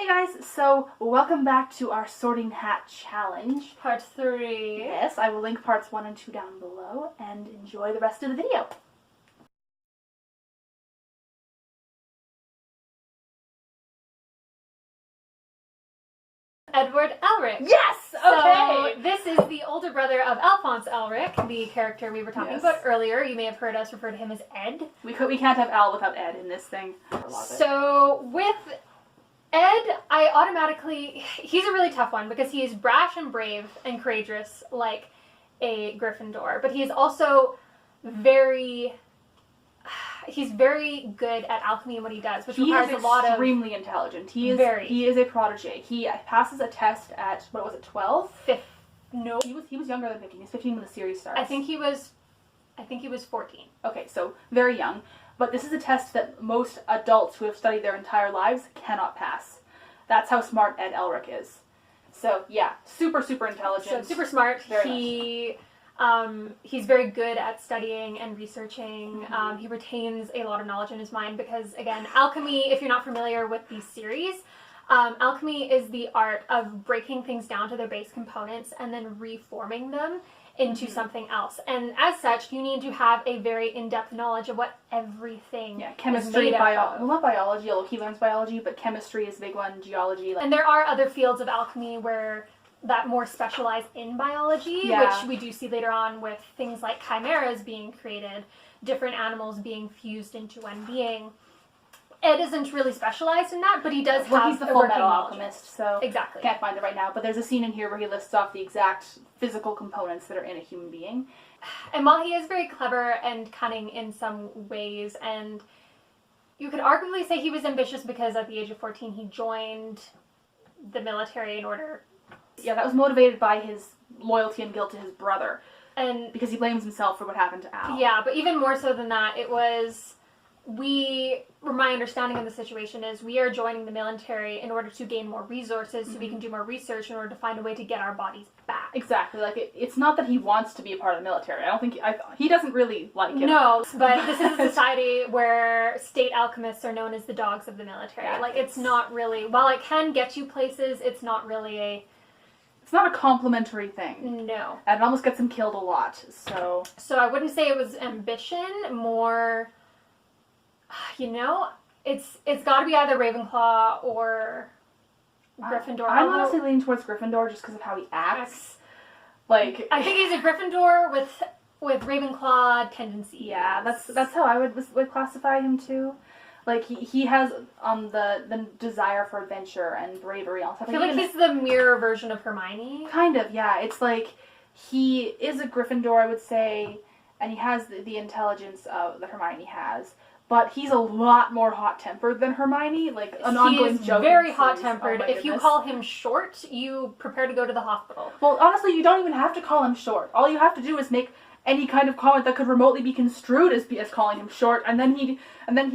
Hey guys, so welcome back to our Sorting Hat Challenge. Part 3. Yes, I will link parts 1 and 2 down below, and enjoy the rest of the video. Edward Elric. Yes! Okay! So, this is the older brother of Alphonse Elric, the character we were talking about earlier. You may have heard us refer to him as Ed. We can't have Al without Ed in this thing. So, with Ed, he's a really tough one because he is brash and brave and courageous like a Gryffindor, but he is also he's very good at alchemy and what he does, which requires a lot of... extremely intelligent. He is a prodigy. He passes a test at, 12? No. He was younger than 15. He's 15 when the series starts. I think he was 14. Okay, so very young. But this is a test that most adults who have studied their entire lives cannot pass. That's how smart Ed Elric is. So, yeah, super, super intelligent. So, super smart. He's very good at studying and researching. Mm-hmm. He retains a lot of knowledge in his mind because, again, alchemy, if you're not familiar with these series, alchemy is the art of breaking things down to their base components and then reforming them into something else. And as such, you need to have a very in-depth knowledge of what everything chemistry, is made out of. Well, not biology, although he learns biology, but chemistry is a big one, geology. And there are other fields of alchemy where that more specialize in biology, which we do see later on with things like chimeras being created, different animals being fused into one being. Ed isn't really specialized in that, but he does have he's the Full Metal Alchemist, so exactly. Can't find it right now, but there's a scene in here where he lists off the exact physical components that are in a human being. And while he is very clever and cunning in some ways, and you could arguably say he was ambitious because at the age of 14 he joined the military in order... Yeah, that was motivated by his loyalty and guilt to his brother. And because he blames himself for what happened to Al. Yeah, but even more so than that, it was... my understanding of the situation is we are joining the military in order to gain more resources so we can do more research in order to find a way to get our bodies back. Exactly. Like, it's not that he wants to be a part of the military. I don't think... he doesn't really like it. No, but this is a society where state alchemists are known as the dogs of the military. Yeah, like, it's not really... While it can get you places, it's not really a... It's not a complimentary thing. No. And it almost gets him killed a lot, so... So I wouldn't say it was ambition, more... it's got to be either Ravenclaw or Gryffindor. I'm honestly leaning towards Gryffindor just because of how he acts. Like, I think he's a Gryffindor with Ravenclaw tendencies. Yeah, that's how I would classify him too. Like, he has the desire for adventure and bravery. Also, I feel like he's the mirror version of Hermione. Kind of, yeah. It's like he is a Gryffindor, I would say, and he has the intelligence that Hermione has. But he's a lot more hot-tempered than Hermione, like an ongoing joke. He is very hot-tempered. If you call him short, you prepare to go to the hospital. Well, honestly, you don't even have to call him short. All you have to do is make any kind of comment that could remotely be construed as calling him short, and then he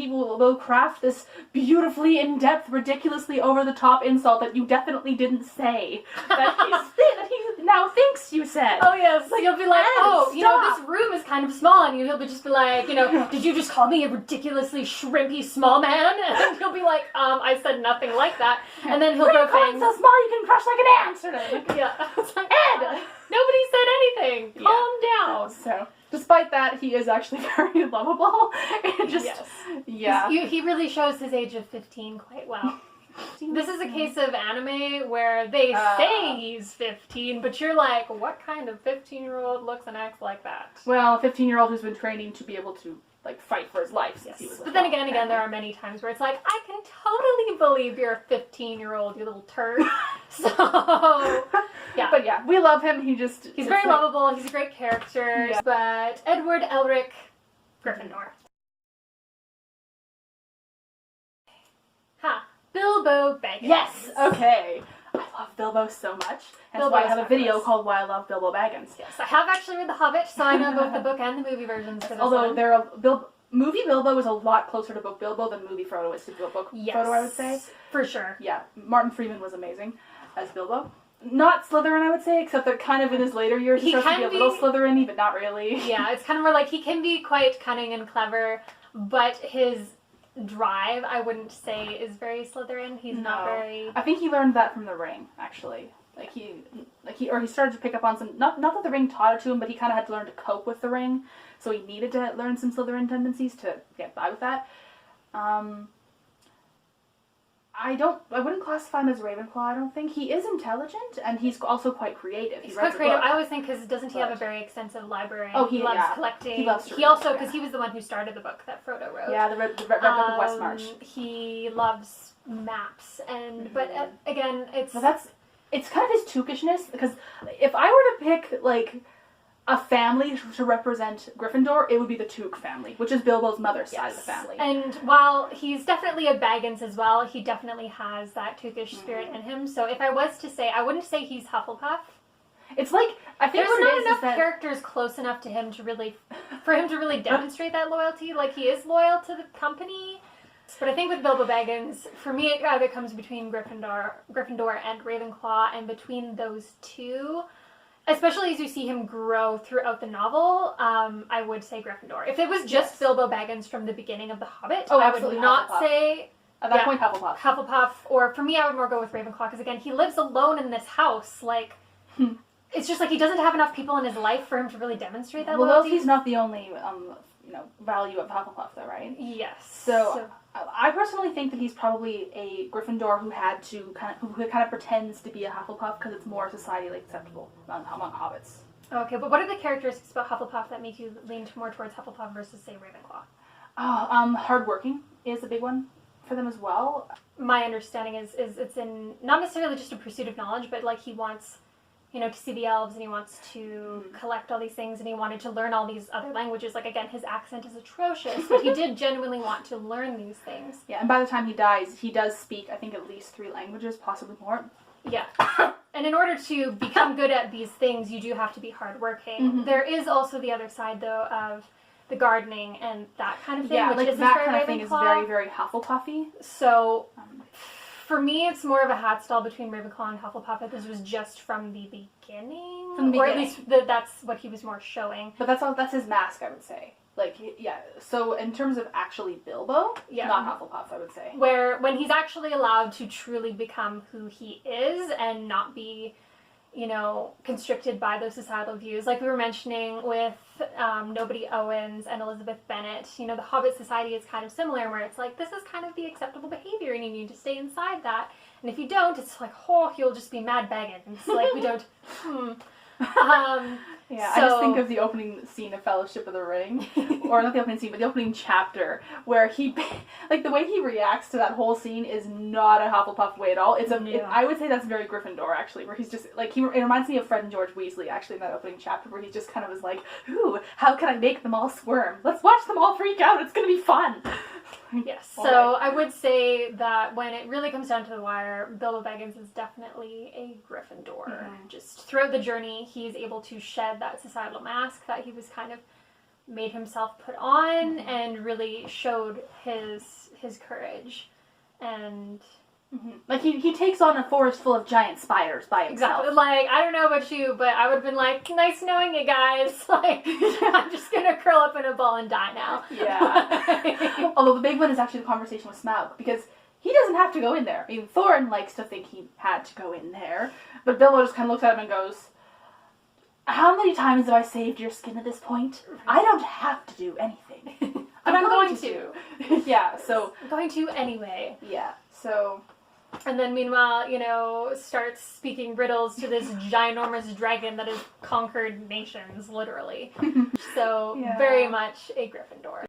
will craft this beautifully in-depth, ridiculously over-the-top insult that you definitely didn't say, that he now thinks you said. Oh yes, so you'll be like, this room is kind of small, and he'll just be like, did you just call me a ridiculously shrimpy small man? And he'll be like, I said nothing like that, and then he'll go things so small you can crush like an ant, sort of. Yeah, it's like, Ed! Nobody said anything. Calm down. So, despite that, he is actually very lovable. He really shows his age of 15 quite well. This is a case of anime where they say he's 15, but you're like, what kind of 15-year-old looks and acts like that? Well, a 15-year-old who's been training to be able to, fight for his life since he was But then again, there are many times where it's like, I can totally believe you're a 15-year-old, you little turd. So, yeah. But yeah, we love him. He's very lovable. He's a great character. Yeah. But Edward Elric, Gryffindor. Bilbo Baggins. Yes! Okay. I love Bilbo so much. That's why I have a video called Why I Love Bilbo Baggins. Yes, I have actually read The Hobbit, so I know both the book and the movie versions for this Although one. movie Bilbo is a lot closer to book Bilbo than movie Frodo is to book Frodo, I would say. For sure. Yeah, Martin Freeman was amazing as Bilbo. Not Slytherin, I would say, except that kind of in his later years he starts to be a little Slytherin-y, but not really. Yeah, it's kind of more like he can be quite cunning and clever, but his drive, I wouldn't say is very Slytherin. He's not very... I think he learned that from the ring, actually. He started to pick up on some, not that the ring taught it to him, but he kind of had to learn to cope with the ring, so he needed to learn some Slytherin tendencies to get by with that. I wouldn't classify him as Ravenclaw, I don't think. He is intelligent, and he's also quite creative. He's quite creative. I always think, because doesn't he have a very extensive library? Oh, he loves collecting. He loves to read, also, because he was the one who started the book that Frodo wrote. Yeah, the Red Book of Westmarch. He loves maps, and but again, it's... Well, it's kind of his tookishness, because if I were to pick, like, a family to represent Gryffindor, it would be the Took family, which is Bilbo's mother's side of the family. And while he's definitely a Baggins as well, he definitely has that Tookish spirit in him. So if I was to say, I wouldn't say he's Hufflepuff. It's like, I think there's not enough characters close enough to him for him to really demonstrate that loyalty. Like, he is loyal to the company. But I think with Bilbo Baggins, for me, it either comes between Gryffindor and Ravenclaw, and between those two, especially as you see him grow throughout the novel, I would say Gryffindor. If it was just Bilbo Baggins from the beginning of The Hobbit, I would not say... At that point, Hufflepuff. Hufflepuff, or for me, I would more go with Ravenclaw, because again, he lives alone in this house, like... It's just like he doesn't have enough people in his life for him to really demonstrate that loyalty. Loyalty's not the only, value of Hufflepuff, though, right? Yes. So I personally think that he's probably a Gryffindor who kind of pretends to be a Hufflepuff because it's more societally acceptable among hobbits. Okay, but what are the characteristics about Hufflepuff that make you lean more towards Hufflepuff versus, say, Ravenclaw? Hardworking is a big one for them as well. My understanding is it's in not necessarily just a pursuit of knowledge, but like he wants, to see the elves, and he wants to collect all these things, and he wanted to learn all these other languages. Like, again, his accent is atrocious, but he did genuinely want to learn these things. Yeah, and by the time he dies, he does speak, I think, at least 3 languages, possibly more. Yeah. And in order to become good at these things, you do have to be hardworking. Mm-hmm. There is also the other side, though, of the gardening and that kind of thing, yeah, which like isn't that very kind of Ravenclaw. thing is very, very Hufflepuffy. So... For me, it's more of a hat stall between Ravenclaw and Hufflepuff, if this was just from the beginning. Or at least that's what he was more showing. But that's his mask, I would say. Like, yeah. So in terms of actually Bilbo, not Hufflepuff, I would say. Where, when he's actually allowed to truly become who he is and not be, constricted by those societal views. Like we were mentioning with Nobody Owens and Elizabeth Bennet, the Hobbit society is kind of similar, where it's like, this is kind of the acceptable behavior and you need to stay inside that. And if you don't, it's like, you'll just be mad Baggins. Like, we don't, Yeah, I just think of the opening scene of Fellowship of the Ring, or not the opening scene, but the opening chapter, where the way he reacts to that whole scene is not a Hufflepuff way at all. I would say that's very Gryffindor, actually, where he's just, like, it reminds me of Fred and George Weasley, actually, in that opening chapter, where he just kind of was like, ooh, how can I make them all squirm? Let's watch them all freak out, it's gonna be fun! Yes, so I would say that when it really comes down to the wire, Bilbo Baggins is definitely a Gryffindor. Mm-hmm. Just throughout the journey, he's able to shed that societal mask that he was kind of made himself put on, and really showed his courage. And like he takes on a forest full of giant spiders by himself. Exactly. Like, I don't know about you, but I would have been like, nice knowing you guys. Like, I'm just gonna curl up in a ball and die now. Yeah. Although the big one is actually the conversation with Smaug, because he doesn't have to go in there. I mean, Thorin likes to think he had to go in there, but Bilbo just kind of looks at him and goes, how many times have I saved your skin at this point? I don't have to do anything. But I'm going to. Yeah, so... I'm going to anyway. Yeah, so... And then meanwhile, starts speaking riddles to this ginormous dragon that has conquered nations, literally. So, very much a Gryffindor.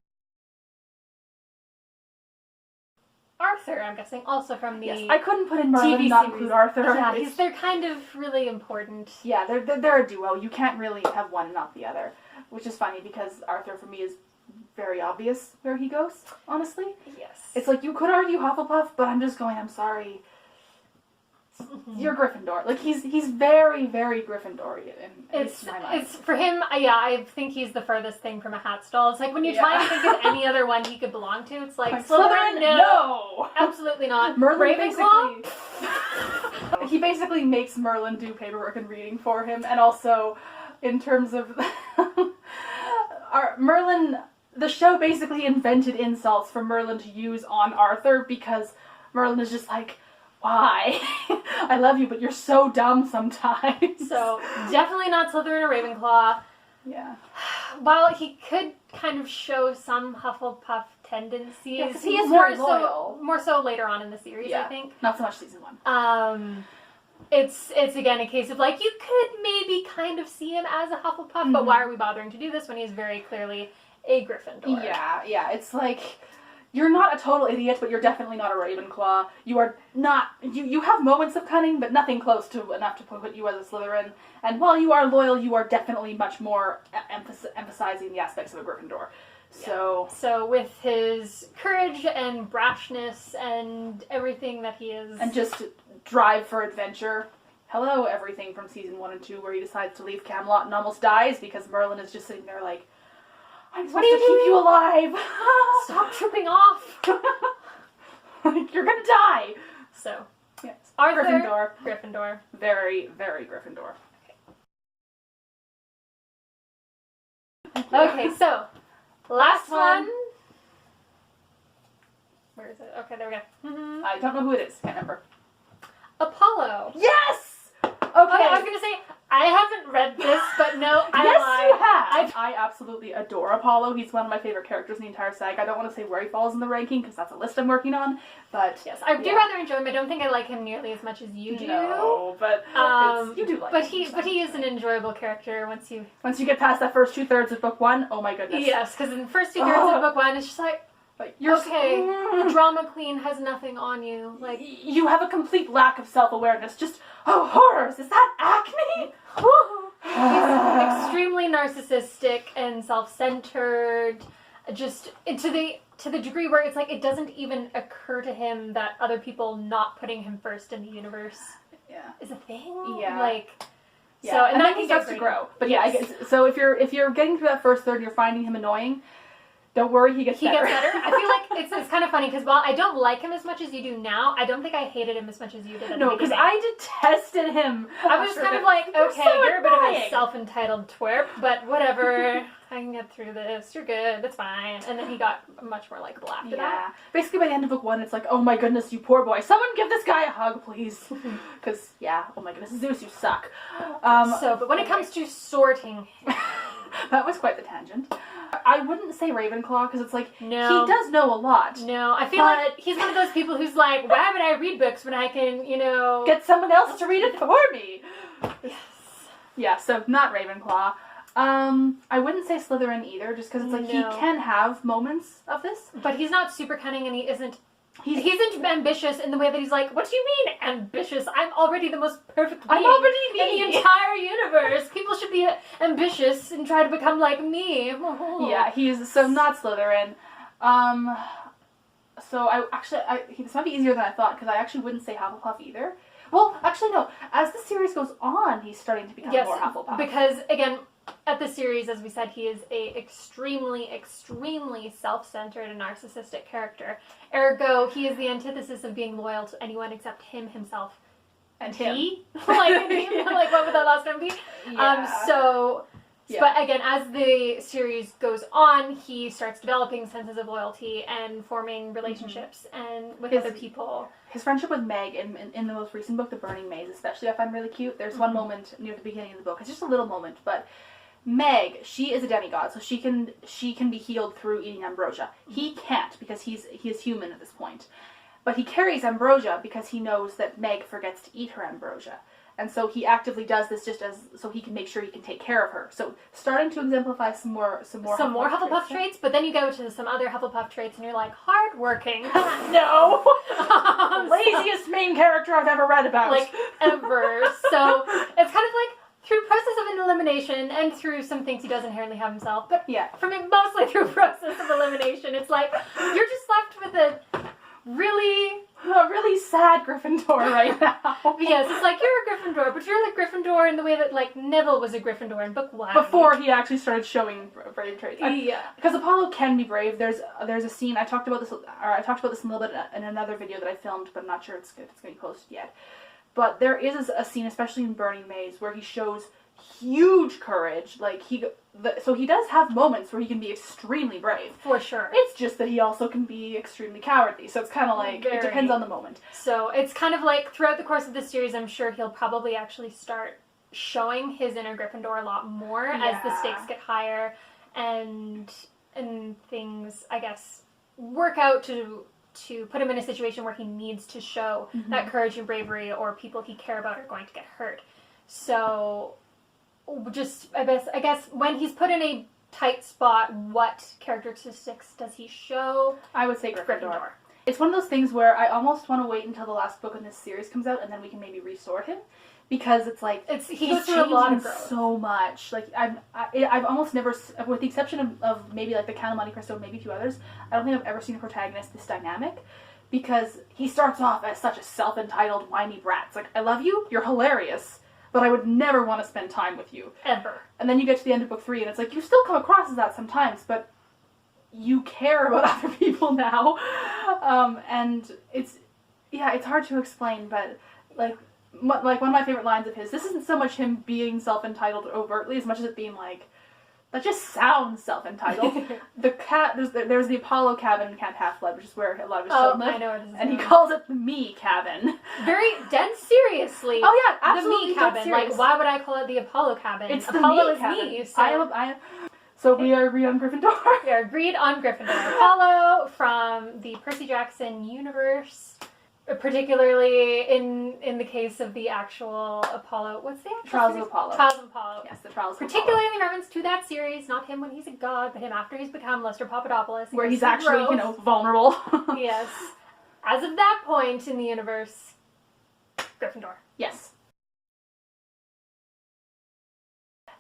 Arthur, I'm guessing, also from the I couldn't put in Merlin and not include Arthur. Yeah, they're kind of really important. Yeah, they're a duo. You can't really have one and not the other. Which is funny, because Arthur, for me, is very obvious where he goes, honestly. Yes. It's like, you could argue Hufflepuff, but I'm just going, I'm sorry. You're Gryffindor. Like, he's very, very Gryffindorian in my mind. It's for him, I think he's the furthest thing from a hat stall. It's like, when you try and think of any other one he could belong to, it's like, Slytherin, no! Absolutely not. Merlin Ravenclaw? He basically makes Merlin do paperwork and reading for him, and also, in terms of... Merlin the show basically invented insults for Merlin to use on Arthur because Merlin is just like, why? I love you, but you're so dumb sometimes. So, definitely not Slytherin or Ravenclaw. Yeah. While he could kind of show some Hufflepuff tendencies, Yeah, 'cause he is very loyal. More so later on in the series, I think. Not so much season 1. It's again a case of like, you could maybe kind of see him as a Hufflepuff, but why are we bothering to do this when he's very clearly a Gryffindor? Yeah, it's like, you're not a total idiot, but you're definitely not a Ravenclaw. You are not, you have moments of cunning, but nothing close to enough to put you as a Slytherin. And while you are loyal, you are definitely much more emphasizing the aspects of a Gryffindor. So with his courage and brashness and everything that he is... And just drive for adventure. Hello, everything from season 1 and 2 where he decides to leave Camelot and almost dies because Merlin is just sitting there like, I'm supposed to keep you alive. Stop tripping off. Like, you're gonna die. So, yes. Arthur, Gryffindor. Very, very Gryffindor. Okay, so, last one. Where is it? Okay, there we go. I don't know who it is. Can't remember. Apollo. Yes! Okay. I was gonna say, I haven't read this, but no, I yes, lied. you have! I absolutely adore Apollo. He's one of my favorite characters in the entire saga. I don't want to say where he falls in the ranking, because that's a list I'm working on, but... Yes, I do rather enjoy him. I don't think I like him nearly as much as you do. No, but you do like him. But he is an enjoyable character once you... Once you get past that first 2/3 of book 1, oh my goodness. Yes, because in the first 2/3 of book 1, it's just like, you're okay, the drama queen has nothing on you. Like, you have a complete lack of self-awareness. Just, oh, horrors, is that acne? He's extremely narcissistic and self-centered, just to the degree where it's like it doesn't even occur to him that other people not putting him first in the universe is a thing. Yeah. Like, yeah. So and then he starts to grow. But yeah, I guess, so if you're getting through that first third and you're finding him annoying, don't worry, he gets better. He gets better. I feel like it's kind of funny because while I don't like him as much as you do now, I don't think I hated him as much as you did. No, because I detested him. I was kind of like, okay, you're a bit of a self-entitled twerp, but whatever. I can get through this. You're good. That's fine. And then he got much more likable after that. Basically, by the end of book 1, it's like, oh my goodness, you poor boy. Someone give this guy a hug, please. Because, oh my goodness, Zeus, you suck. But when it comes to sorting... That was quite the tangent. I wouldn't say Ravenclaw, because it's like, no. He does know a lot. No, I feel like he's one of those people who's like, why would I read books when I can, get someone else to read it for me? Yes. Yeah, so not Ravenclaw. I wouldn't say Slytherin either, just because it's like, he can have moments of this. But he's not super cunning, and he isn't... He isn't ambitious in the way that he's like, what do you mean ambitious? I'm already the most perfect being in the entire universe. People should be ambitious and try to become like me. Yeah, he's so not Slytherin. So this might be easier than I thought, because I actually wouldn't say Hufflepuff either. Well, actually no. As the series goes on, he's starting to become more Hufflepuff. Because again, at the series, as we said, he is a extremely, extremely self-centered and narcissistic character. Ergo, he is the antithesis of being loyal to anyone except him, himself, and he. Like what would that last one be? But again, as the series goes on, he starts developing senses of loyalty and forming relationships and with other people. His friendship with Meg in the most recent book, The Burning Maze, especially, I find really cute. There's one moment near the beginning of the book. It's just a little moment, but Meg, she is a demigod, so she can be healed through eating ambrosia. He can't, because he is human at this point. But he carries ambrosia because he knows that Meg forgets to eat her ambrosia. And so he actively does this just so he can make sure he can take care of her. So starting to exemplify some more Hufflepuff traits, but then you go to some other Hufflepuff traits and you're like, hardworking. No! Laziest main character I've ever read about. Like, ever. So it's kind of like, through process of elimination and through some things he does inherently have himself, but mostly through process of elimination, it's like, you're just left with a really sad Gryffindor right now. Yes, it's like, you're a Gryffindor, but you're like Gryffindor in the way that, like, Neville was a Gryffindor in book 1. Before he actually started showing brave traits. Yeah. Because Apollo can be brave. There's a scene, I talked about this a little bit in another video that I filmed, but I'm not sure if it's going to be posted yet. But there is a scene, especially in Burning Maze, where he shows huge courage. Like, so he does have moments where he can be extremely brave. For sure. It's just that he also can be extremely cowardly. So it's kind of like, it depends on the moment. So it's kind of like, throughout the course of this series, I'm sure he'll probably actually start showing his inner Gryffindor a lot more as the stakes get higher and things, I guess, work out to put him in a situation where he needs to show that courage and bravery, or people he care about are going to get hurt. So, just, I guess when he's put in a tight spot, what characteristics does he show? I would say Gryffindor. It's one of those things where I almost want to wait until the last book in this series comes out, and then we can maybe restore him. Because it's like, he's through a lot of growth. So much. Like, I've almost never, with the exception of maybe like the Count of Monte Cristo and maybe a few others, I don't think I've ever seen a protagonist this dynamic. Because he starts off as such a self-entitled, whiny brat. It's like, I love you, you're hilarious, but I would never want to spend time with you. Ever. And then you get to the end of book 3, and it's like, you still come across as that sometimes, but you care about other people now. And it's hard to explain, but like one of my favorite lines of his, this isn't so much him being self-entitled overtly as much as it being like, that just sounds self-entitled. There's the Apollo cabin in Camp Half-Blood, which is where a lot of his children live. I know what it is. And he calls it the me cabin. Very dead seriously. Oh yeah, absolutely. The me cabin. Like, why would I call it the Apollo cabin? It's Apollo the is cabin. me. So. So we are agreed on Gryffindor. We are agreed on Gryffindor. Apollo from the Percy Jackson universe. Particularly in the case of the actual Apollo, what's the actual Trials series? of Apollo. Trials of Apollo. Yes, the Trials of Particularly in reference to that series, not him when he's a god, but him after he's become Lester Papadopoulos. Where he's actually, vulnerable. Yes. As of that point in the universe, Gryffindor. Yes.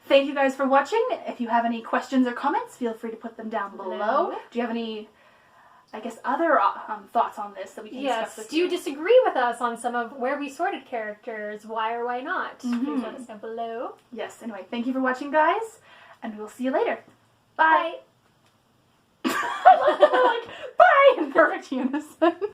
Thank you guys for watching. If you have any questions or comments, feel free to put them down below. Do you have any, I guess, other thoughts on this that we can discuss with you? Do you disagree with us on some of where we sorted characters? Why or why not? Please let us know below. Yes, anyway, thank you for watching, guys, and we'll see you later. Bye! Bye! In perfect unison.